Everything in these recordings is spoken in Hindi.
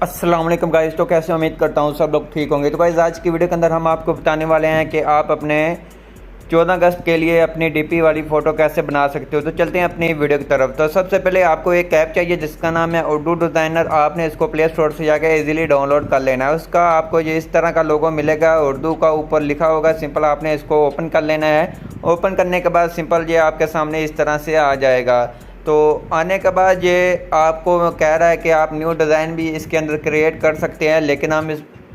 अस्सलाम वालेकुम गाइस। तो कैसे उम्मीद करता हूँ सब लोग ठीक होंगे। तो गाइस आज की वीडियो के अंदर हम आपको बताने वाले हैं कि आप अपने 14 अगस्त के लिए अपनी डीपी वाली फ़ोटो कैसे बना सकते हो। तो चलते हैं अपनी वीडियो की तरफ। तो सबसे पहले आपको एक ऐप चाहिए जिसका नाम है उर्दू डिज़ाइनर। आपने इसको प्ले स्टोर से जाकर इजीली डाउनलोड कर लेना है। उसका आपको ये इस तरह का लोगो मिलेगा, उर्दू का ऊपर लिखा होगा। सिंपल आपने इसको ओपन कर लेना है। ओपन करने के बाद सिंपल ये आपके सामने इस तरह से आ जाएगा। तो आने के बाद ये आपको कह रहा है कि आप न्यू डिज़ाइन भी इसके अंदर क्रिएट कर सकते हैं, लेकिन हम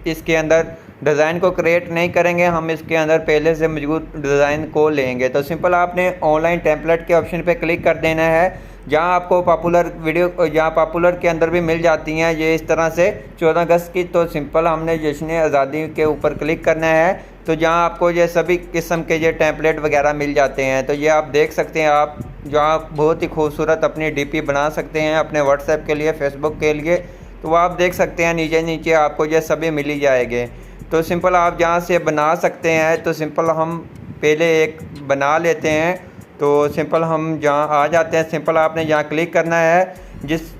इसके अंदर डिज़ाइन को क्रिएट नहीं करेंगे, हम इसके अंदर पहले से मौजूद डिज़ाइन को लेंगे। तो सिंपल आपने ऑनलाइन टेम्पलेट के ऑप्शन पे क्लिक कर देना है, जहां आपको पॉपुलर के अंदर भी मिल जाती हैं ये इस तरह से 14 अगस्त की। तो सिंपल हमने जश्न आज़ादी के ऊपर क्लिक करना है। तो जहां आपको ये सभी किस्म के ये टेम्पलेट वगैरह मिल जाते हैं। तो ये आप देख सकते हैं, आप जहाँ बहुत ही खूबसूरत अपनी डीपी बना सकते हैं अपने व्हाट्सएप के लिए, फेसबुक के लिए। तो वो आप देख सकते हैं नीचे नीचे आपको ये सभी मिल ही जाएंगे। तो सिंपल आप जहाँ से बना सकते हैं। तो सिंपल हम पहले एक बना लेते हैं। तो सिंपल हम जहाँ आ जाते हैं, सिंपल आपने यहाँ क्लिक करना है। जिस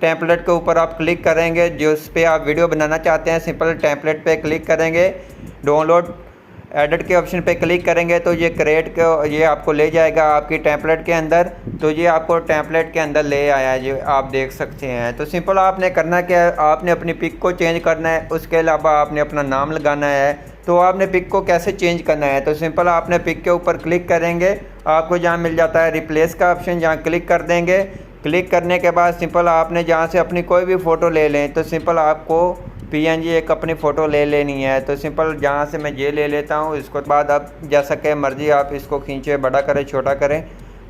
टेम्पलेट के ऊपर आप क्लिक करेंगे, जिस पे आप वीडियो बनाना चाहते हैं, सिंपल टेम्पलेट पे क्लिक करेंगे। डाउनलोड एडिट के ऑप्शन पे क्लिक करेंगे तो ये आपको ले जाएगा आपकी टेम्पलेट के अंदर। तो ये आपको टेम्पलेट के अंदर ले आया है, जो आप देख सकते हैं। तो सिंपल आपने करना क्या है, आपने अपनी पिक को चेंज करना है। उसके अलावा आपने अपना नाम लगाना है। तो आपने पिक को कैसे चेंज करना है, तो सिंपल आपने पिक के ऊपर क्लिक करेंगे, आपको जहाँ मिल जाता है रिप्लेस का ऑप्शन, जहाँ क्लिक कर देंगे। क्लिक करने के बाद सिंपल आपने जहाँ से अपनी कोई भी फ़ोटो ले लें। तो सिंपल आपको पीएनजी एक अपनी फ़ोटो ले लेनी है। तो सिंपल जहाँ से मैं ये ले लेता हूँ, इसको बाद अब जैसा कि मर्ज़ी आप इसको खींचे, बड़ा करें, छोटा करें,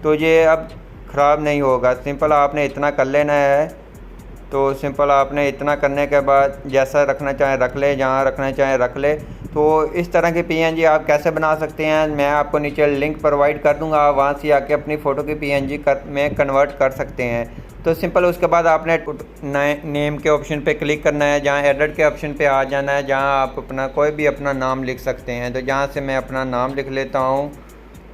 तो ये अब ख़राब नहीं होगा। सिंपल आपने इतना कर लेना है। तो सिंपल आपने इतना करने के बाद जैसा रखना चाहें रख ले, जहाँ रखना चाहें रख ले। तो इस तरह की पीएनजी आप कैसे बना सकते हैं, मैं आपको नीचे लिंक प्रोवाइड कर दूंगा। आप वहाँ से आके अपनी फ़ोटो की पीएनजी में कन्वर्ट कर सकते हैं। तो सिंपल उसके बाद आपने नेम के ऑप्शन पे क्लिक करना है, जहाँ एडिट के ऑप्शन पे आ जाना है, जहाँ आप अपना कोई भी अपना नाम लिख सकते हैं। तो जहाँ से मैं अपना नाम लिख लेता हूँ।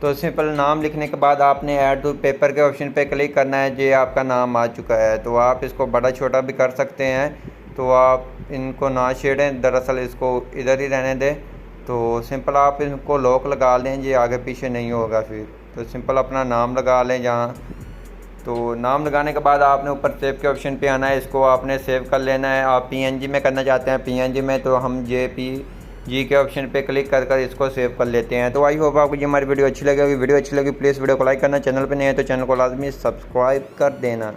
तो सिंपल नाम लिखने के बाद आपने ऐड टू पेपर के ऑप्शन पे क्लिक करना है। ये आपका नाम आ चुका है। तो आप इसको बड़ा छोटा भी कर सकते हैं। तो आप इनको ना छेड़ें, दरअसल इसको इधर ही रहने दें। तो सिंपल आप इनको लॉक लगा लें, ये आगे पीछे नहीं होगा फिर। तो सिंपल अपना नाम लगा लें जहाँ। तो नाम लगाने के बाद आपने ऊपर सेव के ऑप्शन पे आना है, इसको आपने सेव कर लेना है। आप पीएनजी में करना चाहते हैं पीएनजी में, तो हम जेपीजी के ऑप्शन पे क्लिक कर कर इसको सेव कर लेते हैं। तो आई होप आपको ये हमारी वीडियो अच्छी लगेगी। वीडियो अच्छी लगी प्लीज़ वीडियो को लाइक करना, चैनल पे नहीं है तो चैनल को लाजमी सब्सक्राइब कर देना।